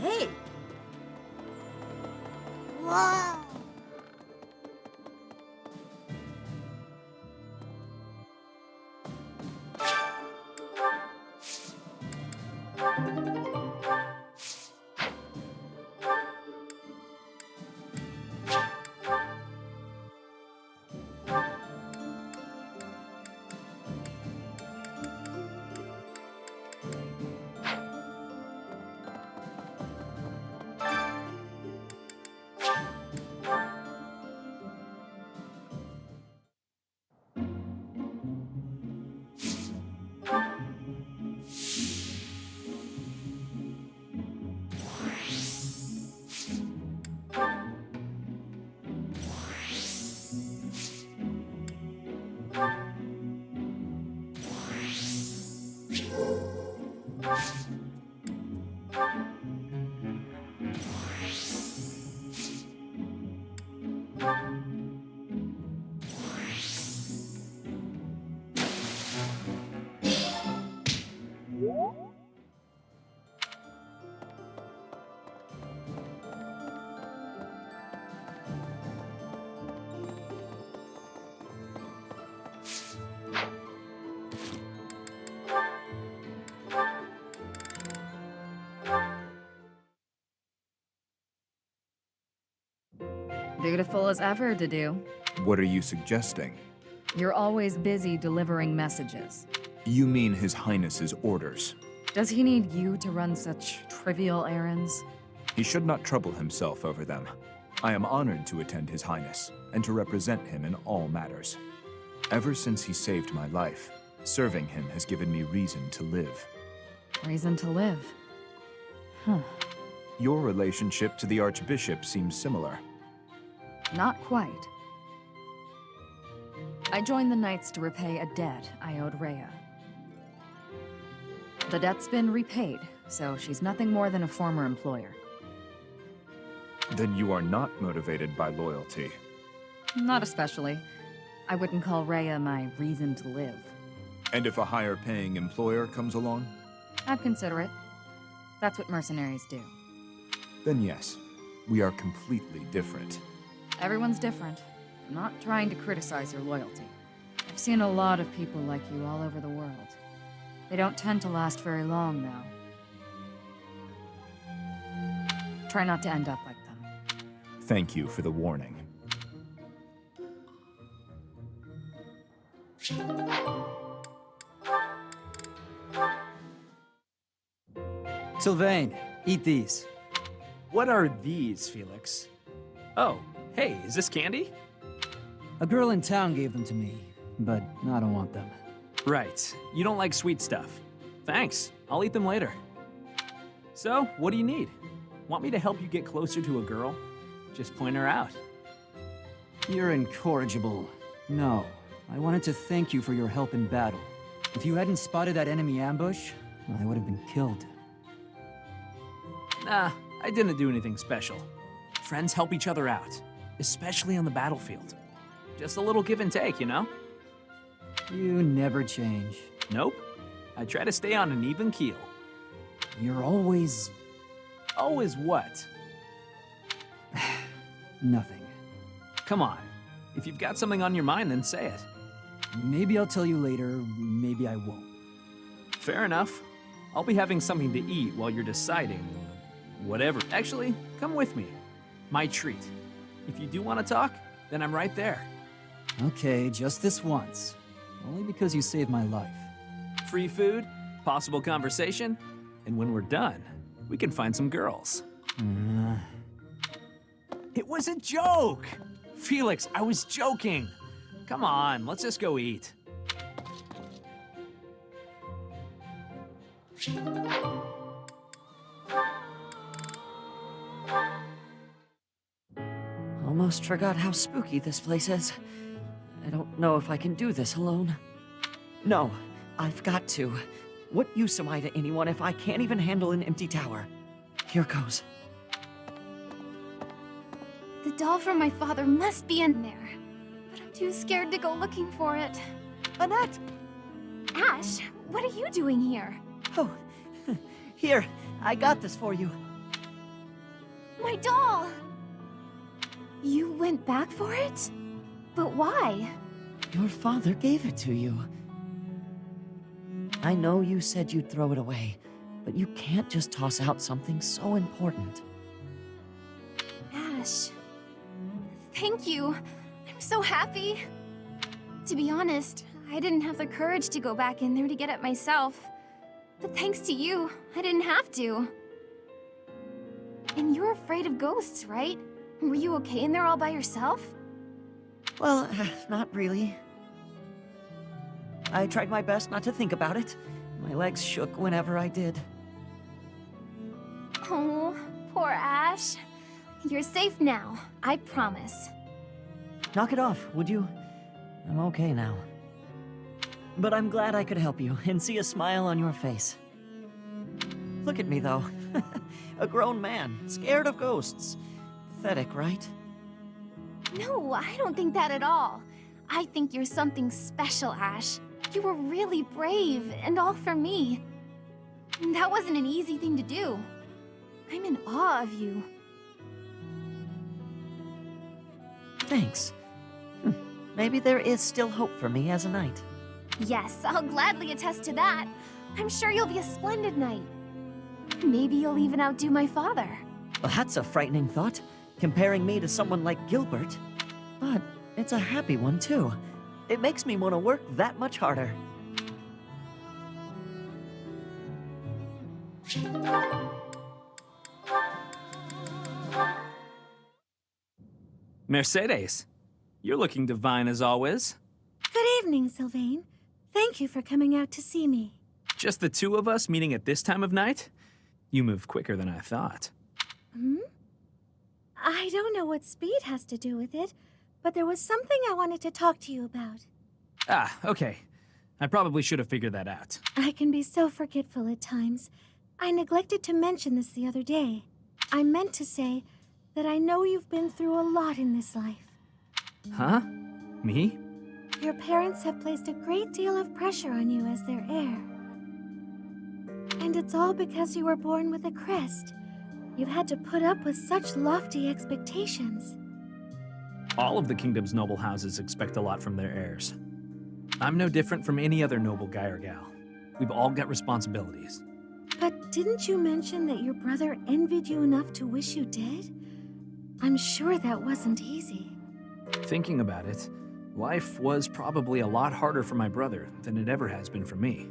Hey! Wow! Beautiful as ever, Dedu. What are you suggesting? You're always busy delivering messages. You mean His Highness's orders. Does he need you to run such trivial errands? He should not trouble himself over them. I am honored to attend His Highness, and to represent him in all matters. Ever since he saved my life, serving him has given me reason to live. Reason to live. Huh. Your relationship to the Archbishop seems similar. Not quite. I joined the Knights to repay a debt I owed Rhea. The debt's been repaid, so she's nothing more than a former employer. Then you are not motivated by loyalty. Not especially. I wouldn't call Rhea my reason to live. And if a higher paying employer comes along? I'd consider it. That's what mercenaries do. Then yes, we are completely different. Everyone's different. I'm not trying to criticize your loyalty. I've seen a lot of people like you all over the world. They don't tend to last very long, though. Try not to end up like them. Thank you for the warning. Sylvain, eat these. What are these, Felix? Oh, hey, is this candy? A girl in town gave them to me, but I don't want them. Right, you don't like sweet stuff. Thanks, I'll eat them later. So, what do you need? Want me to help you get closer to a girl? Just point her out. You're incorrigible. No, I wanted to thank you for your help in battle. If you hadn't spotted that enemy ambush, I would have been killed. Nah, I didn't do anything special. Friends help each other out, especially on the battlefield. Just a little give and take, you know? You never change. Nope. I try to stay on an even keel. You're always... Always what? nothing. Come on. If you've got something on your mind, then say it. Maybe I'll tell you later, maybe I won't. Fair enough. I'll be having something to eat while you're deciding. Whatever. Actually, come with me. My treat. If you do want to talk, then I'm right there. Okay, just this once. Only because you saved my life. Free food, possible conversation, and when we're done, we can find some girls. It was a joke! Felix, I was joking. Come on, let's just go eat. Almost forgot how spooky this place is. I don't know if I can do this alone. No, I've got to. What use am I to anyone if I can't even handle an empty tower? Here goes. The doll from my father must be in there. But I'm too scared to go looking for it. Annette! Ash, what are you doing here? Oh, here, I got this for you. My doll! You went back for it? But why? Your father gave it to you. I know you said you'd throw it away, but you can't just toss out something so important. Ash, thank you. I'm so happy. To be honest, I didn't have the courage to go back in there to get it myself. But thanks to you, I didn't have to. And you're afraid of ghosts, right? Were you okay in there all by yourself? Well, not really. I tried my best not to think about it. My legs shook whenever I did. Oh, poor Ash. You're safe now, I promise. Knock it off, would you? I'm okay now. But I'm glad I could help you and see a smile on your face. Look at me, though. A grown man, scared of ghosts. Pathetic, right? No, I don't think that at all. I think you're something special, Ash. You were really brave, and all for me. That wasn't an easy thing to do. I'm in awe of you. Thanks. Maybe there is still hope for me as a knight. Yes, I'll gladly attest to that. I'm sure you'll be a splendid knight. Maybe you'll even outdo my father. Well, that's a frightening thought, comparing me to someone like Gilbert. But it's a happy one, too. It makes me want to work that much harder. Mercedes, you're looking divine as always. Good evening, Sylvain. Thank you for coming out to see me. Just the two of us meeting at this time of night? You moved quicker than I thought. I don't know what speed has to do with it, but there was something I wanted to talk to you about. Ah, okay. I probably should have figured that out. I can be so forgetful at times. I neglected to mention this the other day. I meant to say that I know you've been through a lot in this life. Huh? Me? Your parents have placed a great deal of pressure on you as their heir. And it's all because you were born with a crest. You've had to put up with such lofty expectations. All of the kingdom's noble houses expect a lot from their heirs. I'm no different from any other noble guy or gal. We've all got responsibilities. But didn't you mention that your brother envied you enough to wish you did? I'm sure that wasn't easy. Thinking about it, life was probably a lot harder for my brother than it ever has been for me.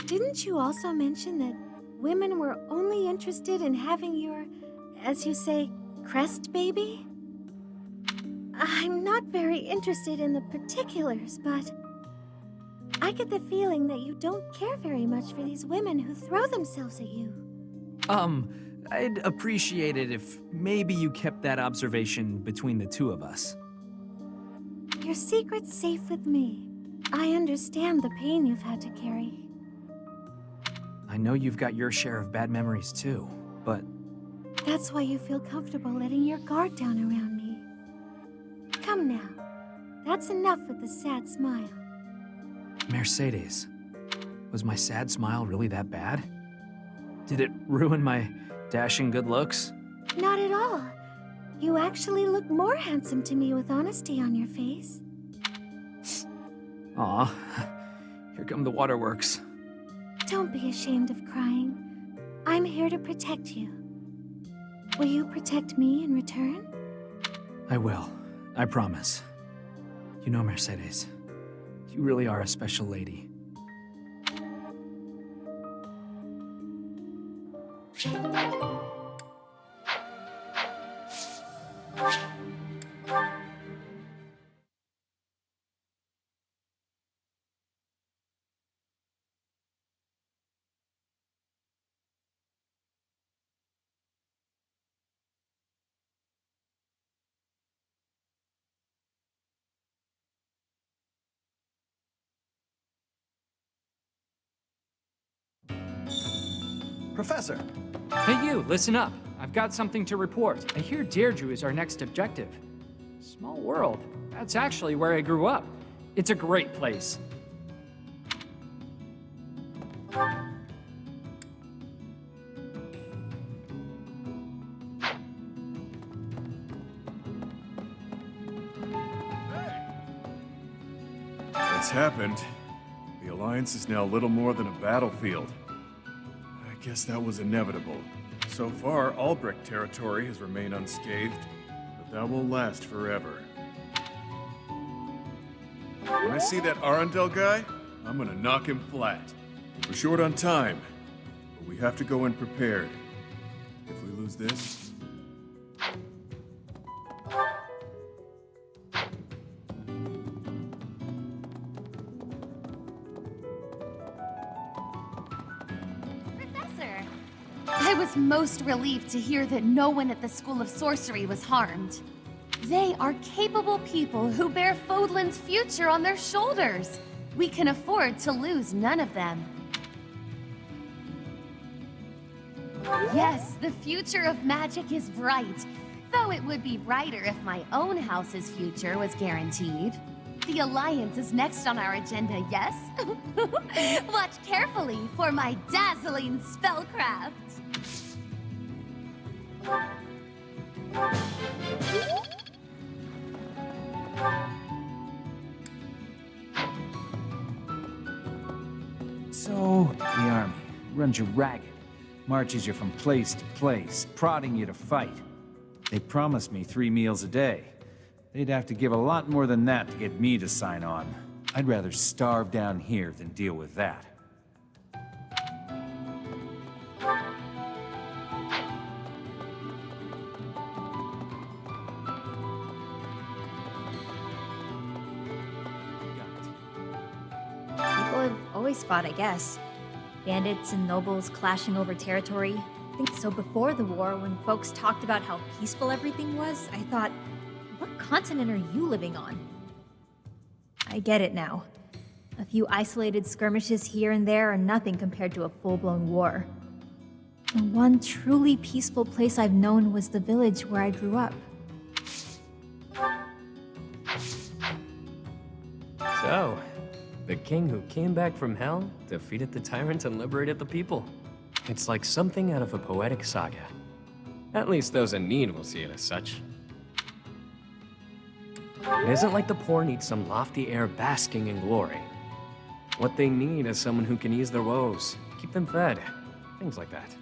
Didn't you also mention that women were only interested in having your, as you say, crest baby? I'm not very interested in the particulars, but I get the feeling that you don't care very much for these women who throw themselves at you. I'd appreciate it if maybe you kept that observation between the two of us. Your secret's safe with me. I understand the pain you've had to carry. I know you've got your share of bad memories too, but That's why you feel comfortable letting your guard down around me. Come now. That's enough with the sad smile. Mercedes, was my sad smile really that bad? Did it ruin my dashing good looks? Not at all. You actually look more handsome to me with honesty on your face. Aw, here come the waterworks. Don't be ashamed of crying. I'm here to protect you. Will you protect me in return? I will, I promise. You know, Mercedes, you really are a special lady. Professor! Hey you, listen up. I've got something to report. I hear Deirdre is our next objective. Small world. That's actually where I grew up. It's a great place. It's happened. The Alliance is now little more than a battlefield. I guess that was inevitable. So far, Albrecht territory has remained unscathed, but that won't last forever. When I see that Arundel guy, I'm gonna knock him flat. We're short on time, but we have to go in prepared. If we lose this... Professor! I was most relieved to hear that no one at the School of Sorcery was harmed. They are capable people who bear Fodlan's future on their shoulders. We can afford to lose none of them. Yes, the future of magic is bright, though it would be brighter if my own house's future was guaranteed. The Alliance is next on our agenda, yes? Watch carefully for my dazzling spellcraft. So, the army runs you ragged, marches you from place to place, prodding you to fight. They promised me 3 meals a day. They'd have to give a lot more than that to get me to sign on. I'd rather starve down here than deal with that. People have always fought, I guess. Bandits and nobles clashing over territory. I think so before the war, when folks talked about how peaceful everything was, I thought, what continent are you living on? I get it now. A few isolated skirmishes here and there are nothing compared to a full-blown war. The one truly peaceful place I've known was the village where I grew up. So, the king who came back from hell, defeated the tyrants and liberated the people. It's like something out of a poetic saga. At least those in need will see it as such. It isn't like the poor need some lofty air basking in glory. What they need is someone who can ease their woes, keep them fed, things like that.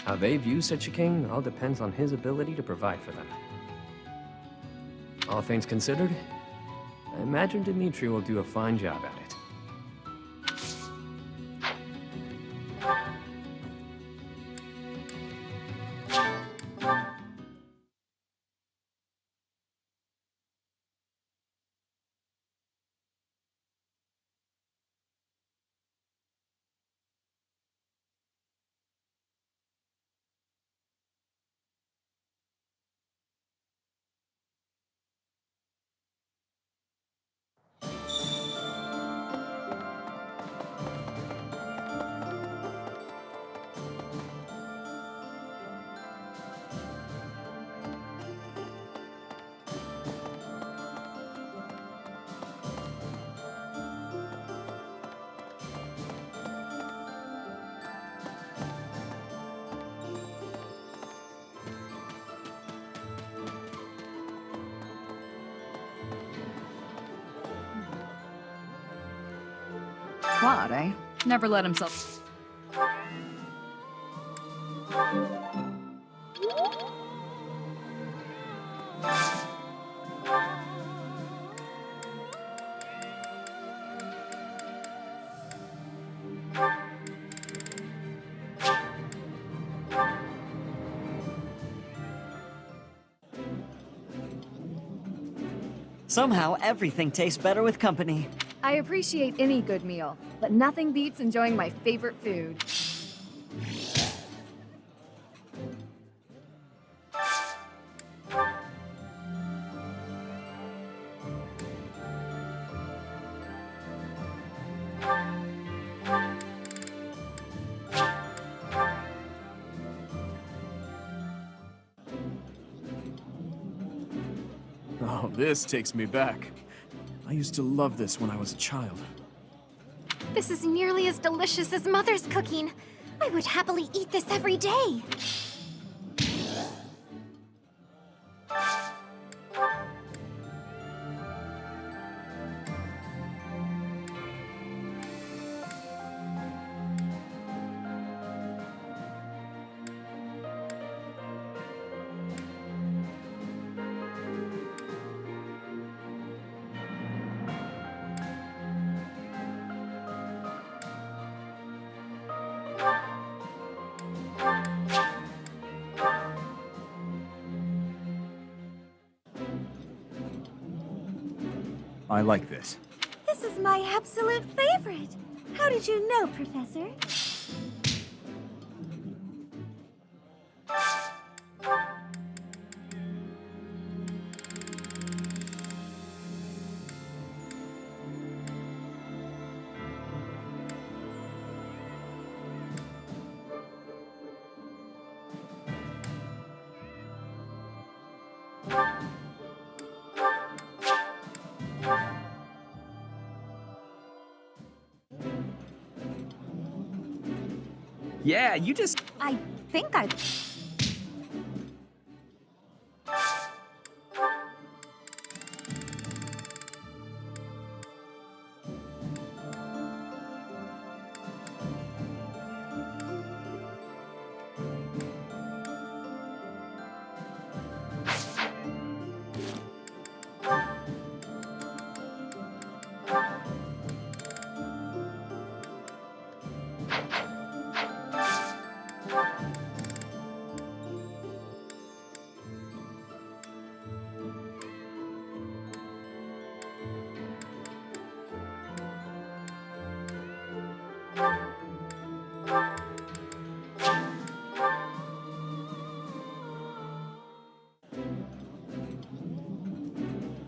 How they view such a king all depends on his ability to provide for them. All things considered, I imagine Dimitri will do a fine job at it. Quad, eh? Never let himself... Somehow, everything tastes better with company. I appreciate any good meal, but nothing beats enjoying my favorite food. This takes me back. I used to love this when I was a child. This is nearly as delicious as Mother's cooking. I would happily eat this every day. I like this. This is my absolute favorite. How did you know, Professor? Yeah, you just... I think I...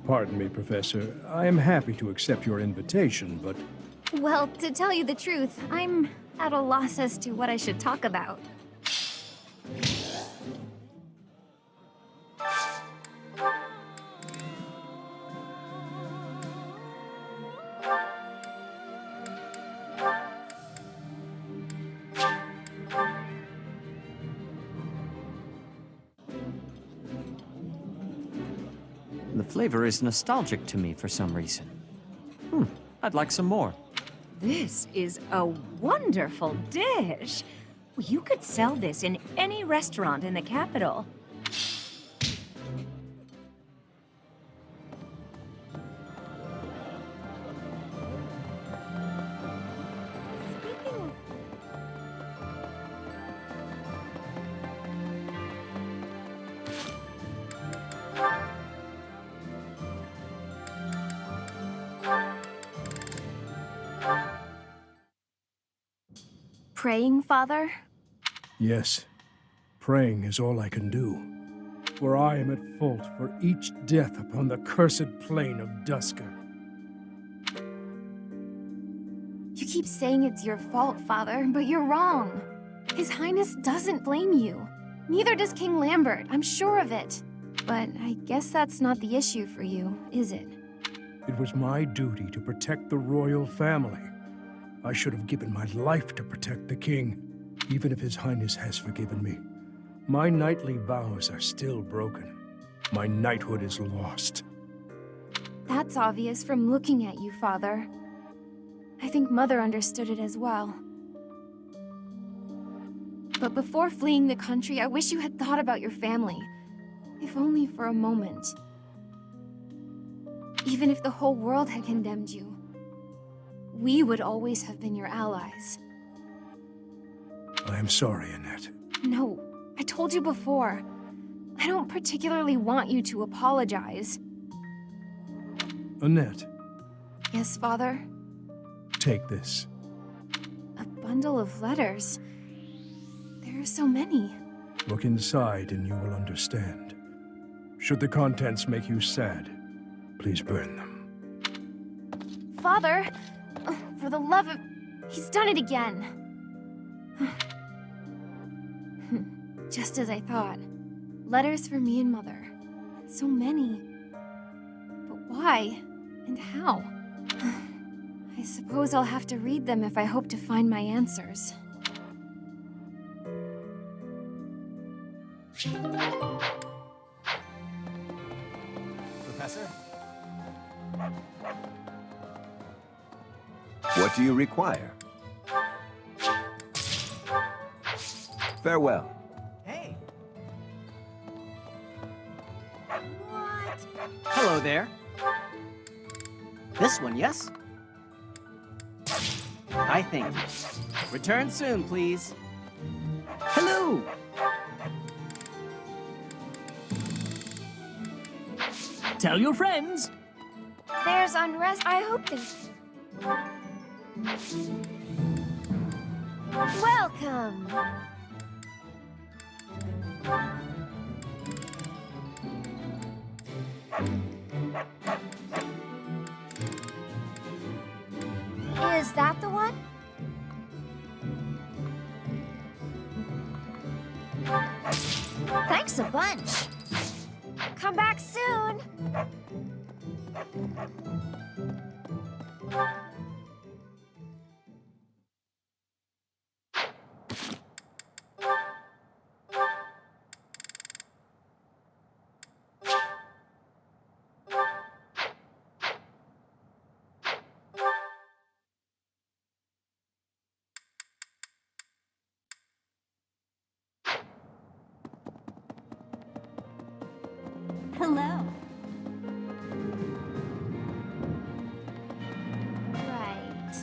Pardon me, Professor. I am happy to accept your invitation, but Well, to tell you the truth, I'm at a loss as to what I should talk about. The flavor is nostalgic to me for some reason. I'd like some more. This is a wonderful dish. You could sell this in any restaurant in the capital. Speaking of... Praying, Father? yes, praying is all I can do. For I am at fault for each death upon the cursed plain of Dusker. You keep saying it's your fault, Father, but you're wrong. His Highness doesn't blame you. Neither does King Lambert, I'm sure of it. But I guess that's not the issue for you, is it? It was my duty to protect the royal family. I should have given my life to protect the king, even if His Highness has forgiven me. My knightly vows are still broken. My knighthood is lost. That's obvious from looking at you, Father. I think Mother understood it as well. But before fleeing the country, I wish you had thought about your family. If only for a moment. Even if the whole world had condemned you, we would always have been your allies. I am sorry, Annette. No, I told you before. I don't particularly want you to apologize. Annette, Yes, Father? take this. A bundle of letters. There are so many. Look inside and you will understand. Should the contents make you sad, please burn them. Father! For the love of... He's done it again. Just as I thought. Letters for me and Mother. So many. Why? And how? I suppose I'll have to read them if I hope to find my answers. Professor? What do you require? Farewell. Hey. What? Hello there. This one, yes? I think. Return soon, please. Hello! Tell your friends. There's unrest. I hope they... Welcome! Is that the one? Thanks a bunch. Come back soon. Hello. Right.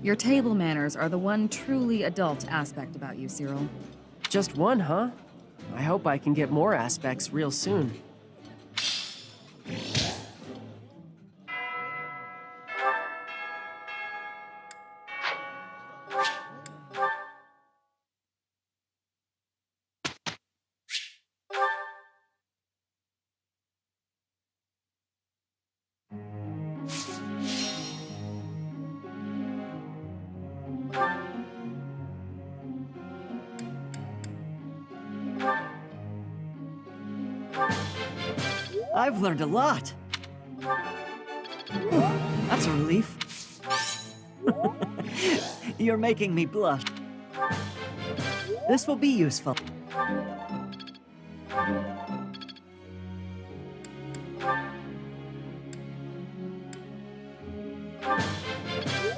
Your table manners are the one truly adult aspect about you, Cyril. Just one, huh? I hope I can get more aspects real soon. I've learned a lot. That's a relief. You're making me blush. This will be useful.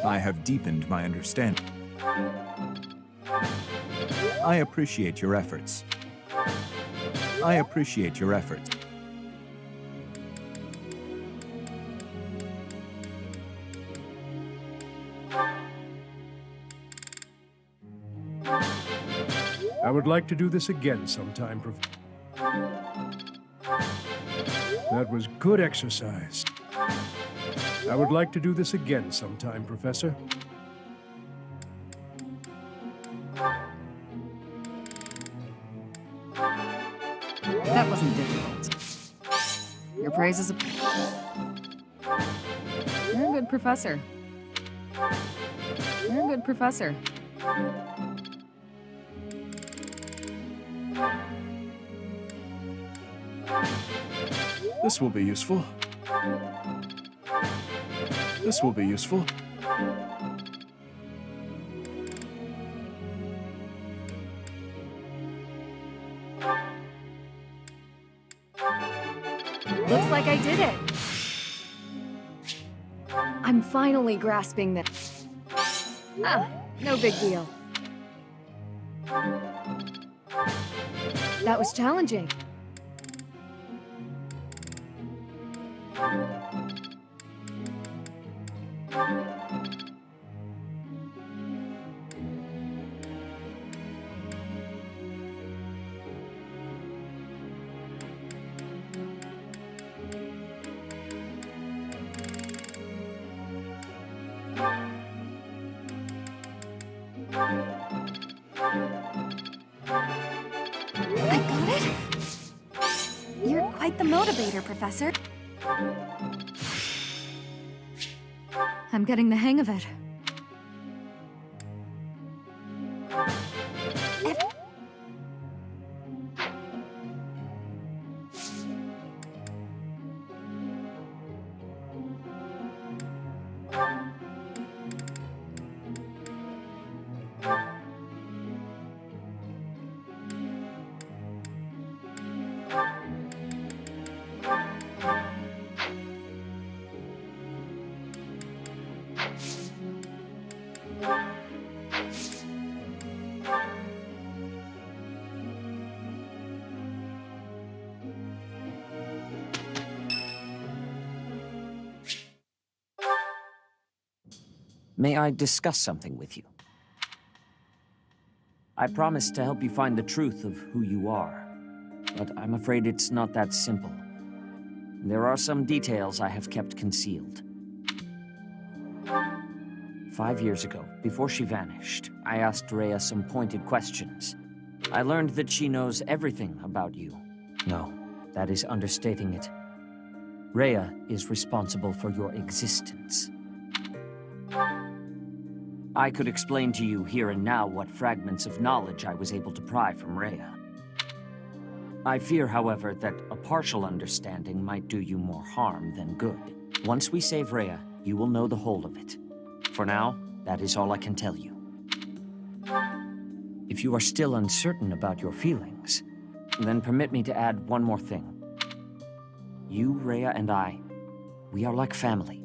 I have deepened my understanding. I appreciate your efforts. I appreciate your efforts. I would like to do this again sometime, That was good exercise. I would like to do this again sometime, Professor. That wasn't difficult. Your praise is a... You're a good professor. You're a good professor. This will be useful. This will be useful. Looks like I did it. I'm finally grasping this. Ah, no big deal. That was challenging. quite the motivator, Professor. I'm getting the hang of it. May I discuss something with you? I promised to help you find the truth of who you are, but I'm afraid it's not that simple. There are some details I have kept concealed. 5 years ago, before she vanished, I asked Rhea some pointed questions. I learned that she knows everything about you. No, that is understating it. Rhea is responsible for your existence. I could explain to you here and now what fragments of knowledge I was able to pry from Rhea. I fear, however, that a partial understanding might do you more harm than good. Once we save Rhea, you will know the whole of it. For now, that is all I can tell you. If you are still uncertain about your feelings, then permit me to add one more thing. You, Rhea, and I, we are like family.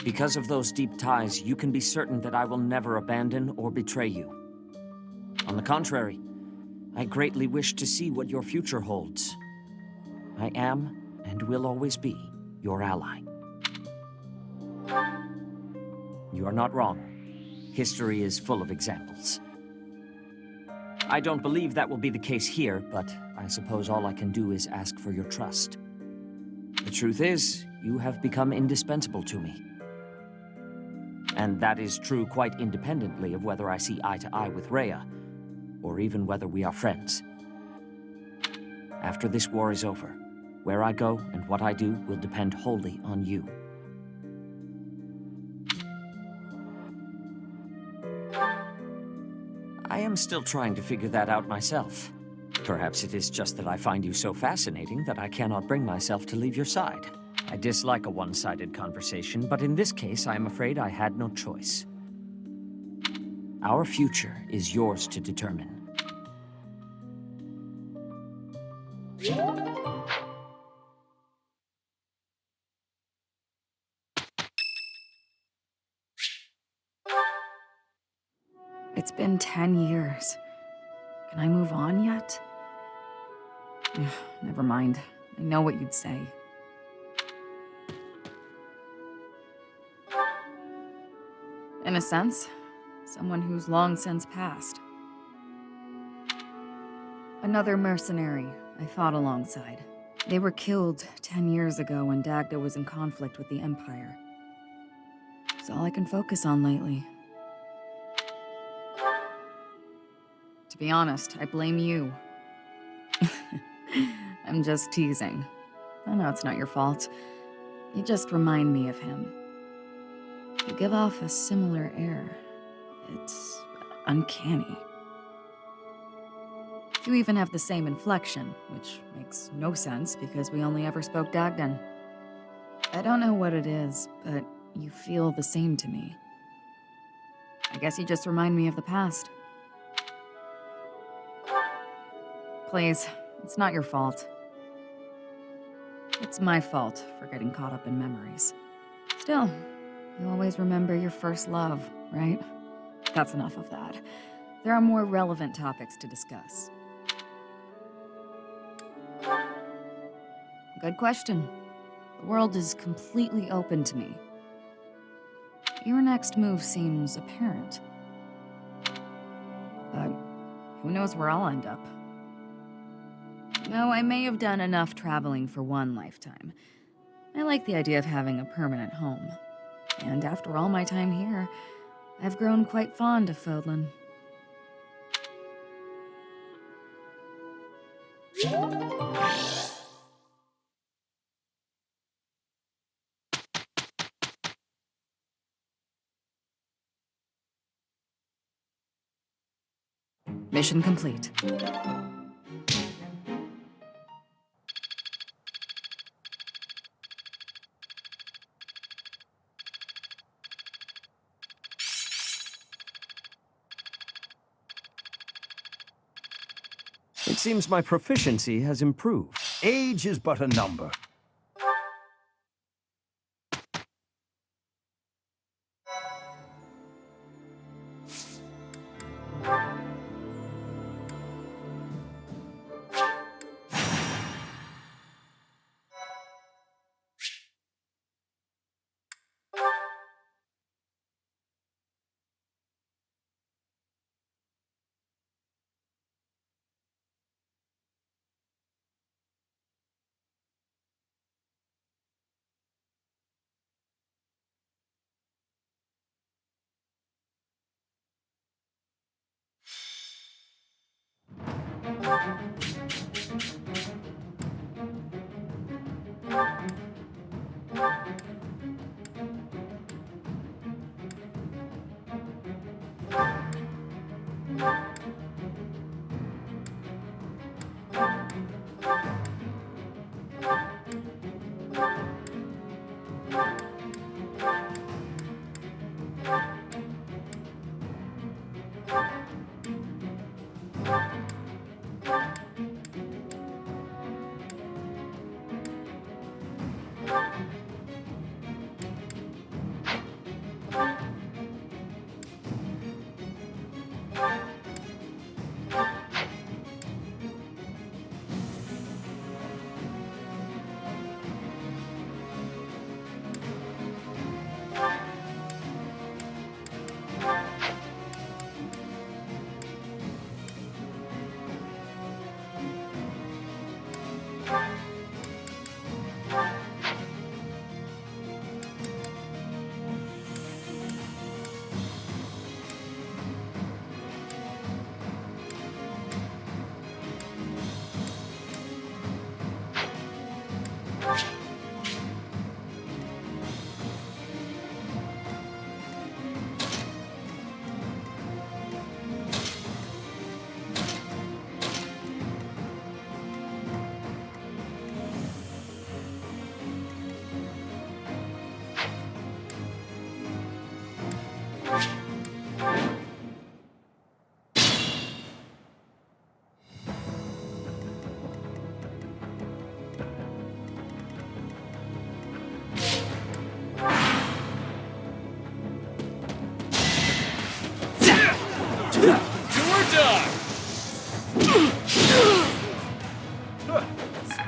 Because of those deep ties, you can be certain that I will never abandon or betray you. On the contrary, I greatly wish to see what your future holds. I am, and will always be, your ally. You are not wrong. History is full of examples. I don't believe that will be the case here, but I suppose all I can do is ask for your trust. The truth is, you have become indispensable to me. And that is true quite independently of whether I see eye to eye with Rhea, or even whether we are friends. After this war is over, where I go and what I do will depend wholly on you. I am still trying to figure that out myself. Perhaps it is just that I find you so fascinating that I cannot bring myself to leave your side. I dislike a one-sided conversation, but in this case, I am afraid I had no choice. Our future is yours to determine. It's been 10 years. Can I move on yet? Never mind. I know what you'd say. In a sense, someone who's long since passed. Another mercenary I fought alongside. They were killed 10 years ago when Dagda was in conflict with the Empire. It's all I can focus on lately. To be honest, I blame you. I'm just teasing. I know it's not your fault. You just remind me of him. You give off a similar air. It's uncanny. You even have the same inflection, which makes no sense because we only ever spoke Dagdan. I don't know what it is, but you feel the same to me. I guess you just remind me of the past. Please, it's not your fault. It's my fault for getting caught up in memories. Still, you always remember your first love, right? That's enough of that. There are more relevant topics to discuss. Good question. The world is completely open to me. Your next move seems apparent. But who knows where I'll end up? No, I may have done enough traveling for one lifetime. I like the idea of having a permanent home. And after all my time here, I've grown quite fond of Fodlan. Mission complete. It seems my proficiency has improved. Age is but a number.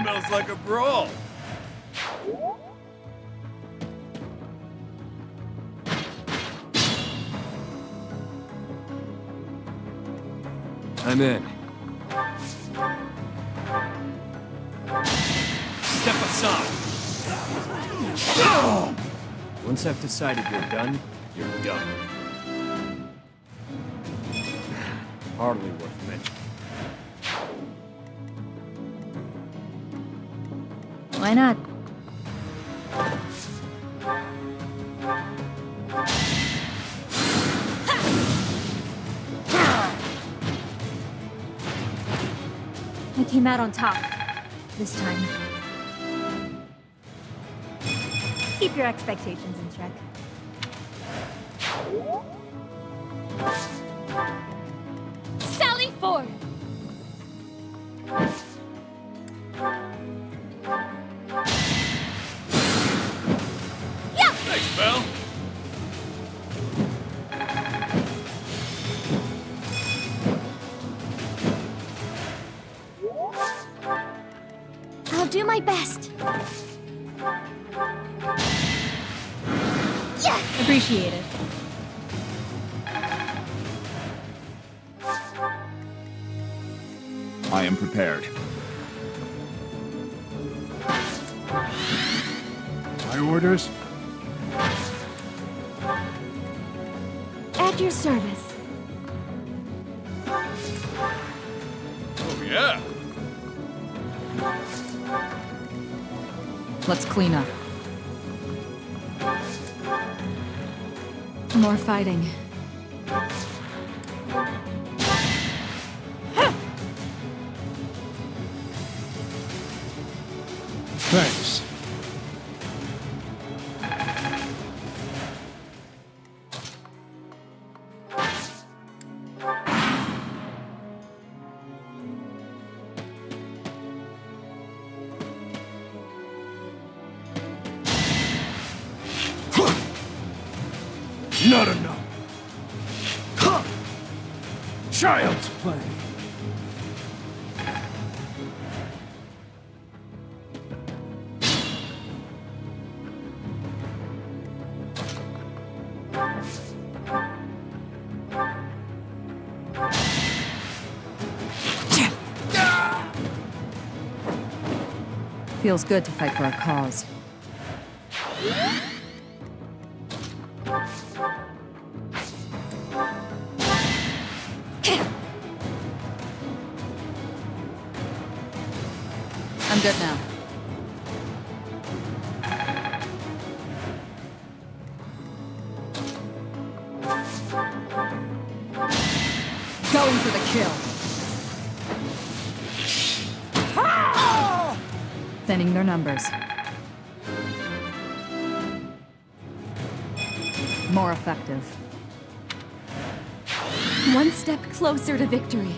Smells like a brawl. I'm in. Step aside. Once I've decided you're done, you're done. Hardly worth mentioning. Why not? I came out on top. This time. Keep your expectations in check. Sally forth! Thanks, Belle. I'll do my best. Yeah! Appreciate it. I am prepared. My orders? At your service. Oh, yeah. Let's clean up. More fighting. Thanks. Not enough. Child's play. Feels good to fight for a cause. I'm good now. Going for the kill. Thinning their numbers. More effective. One step closer to victory.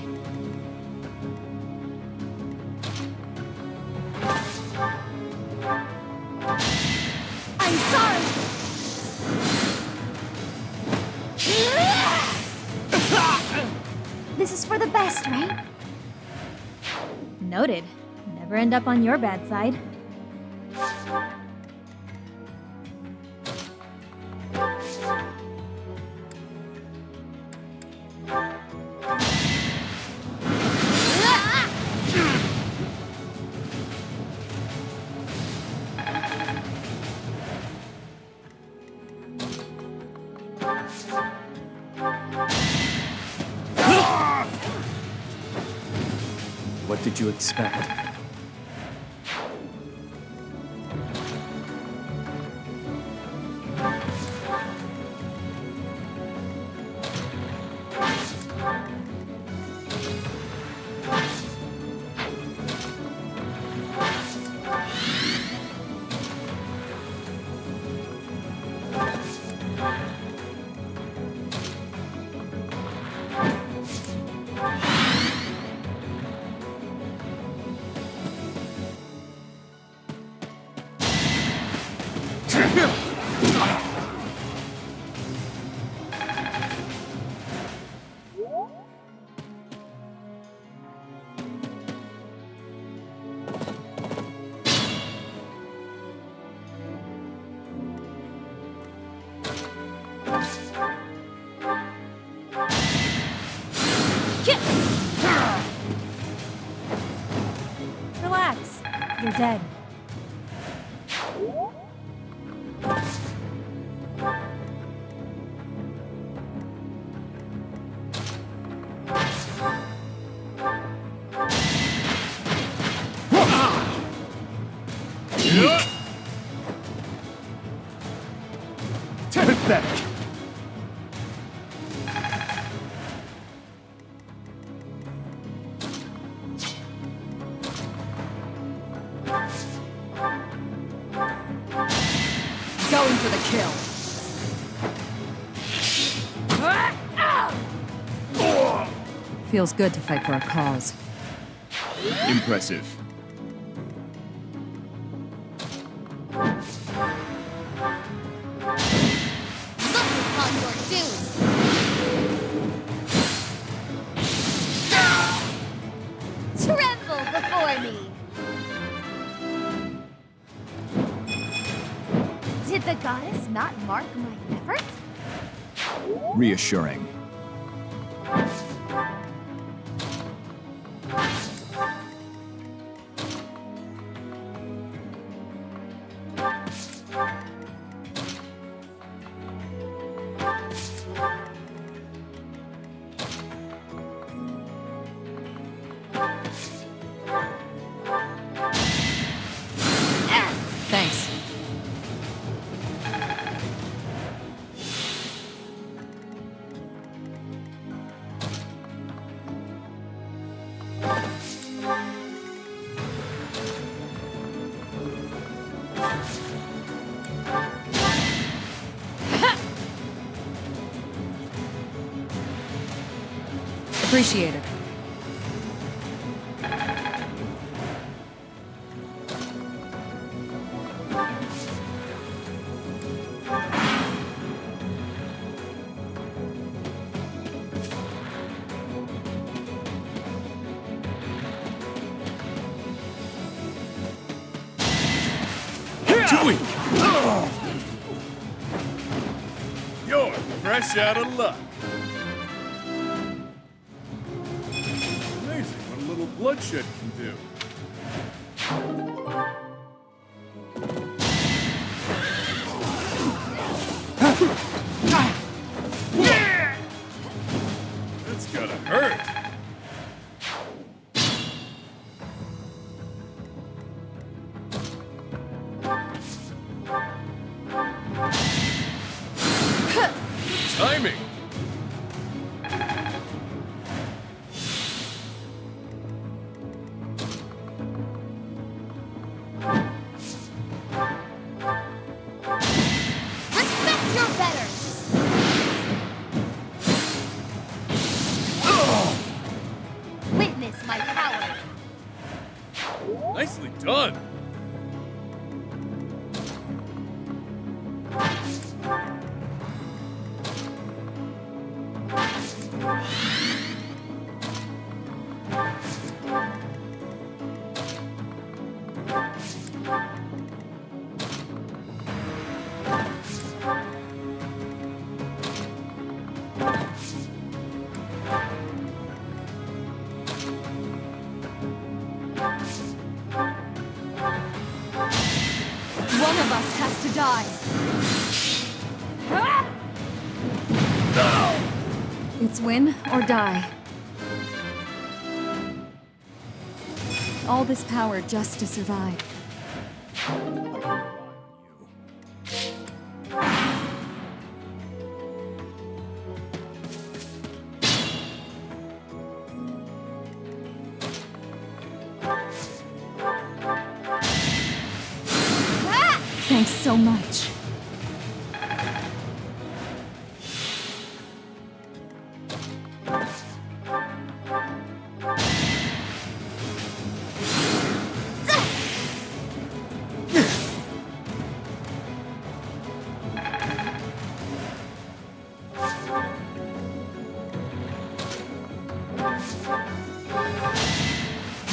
I'm sorry! This is for the best, right? Noted. Never end up on your bad side. What did you expect? Relax. You're dead. Pathetic. Going for the kill. Feels good to fight for a cause. Impressive. Look upon your doom! Tremble before me! Did the goddess not mark my effort? Reassuring. Thanks. Appreciated. You're fresh out of luck. Amazing what a little bloodshed can do. That's gotta hurt. Timing! Respect your betters! Witness my power! Nicely done! One of us has to die. It's win or die. All this power just to survive. Thanks so much.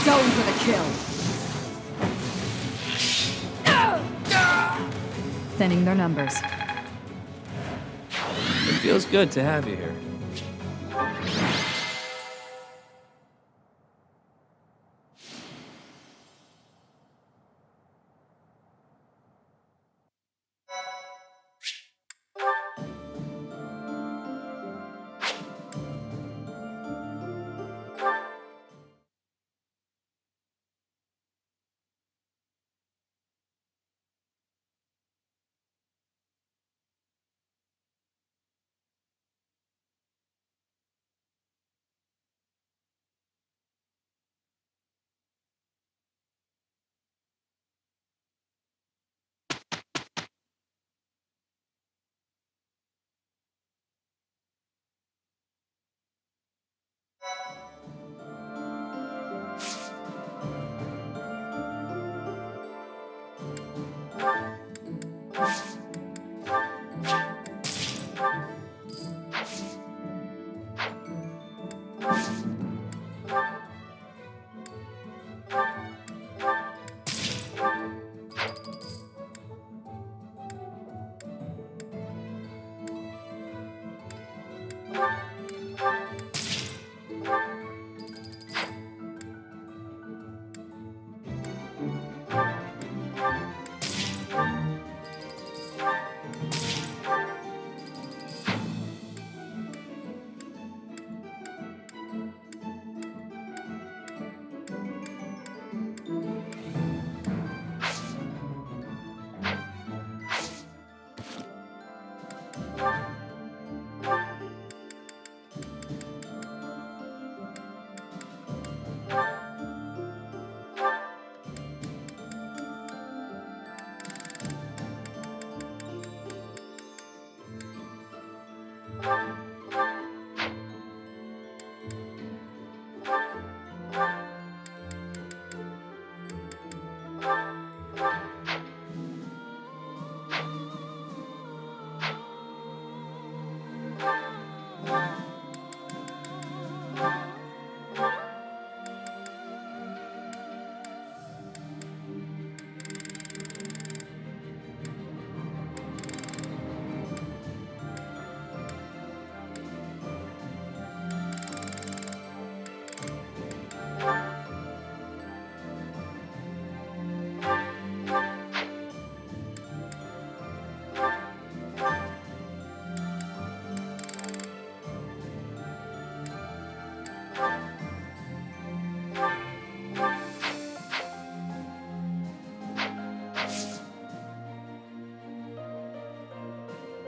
Going for the kill. Thinning their numbers. It feels good to have you here.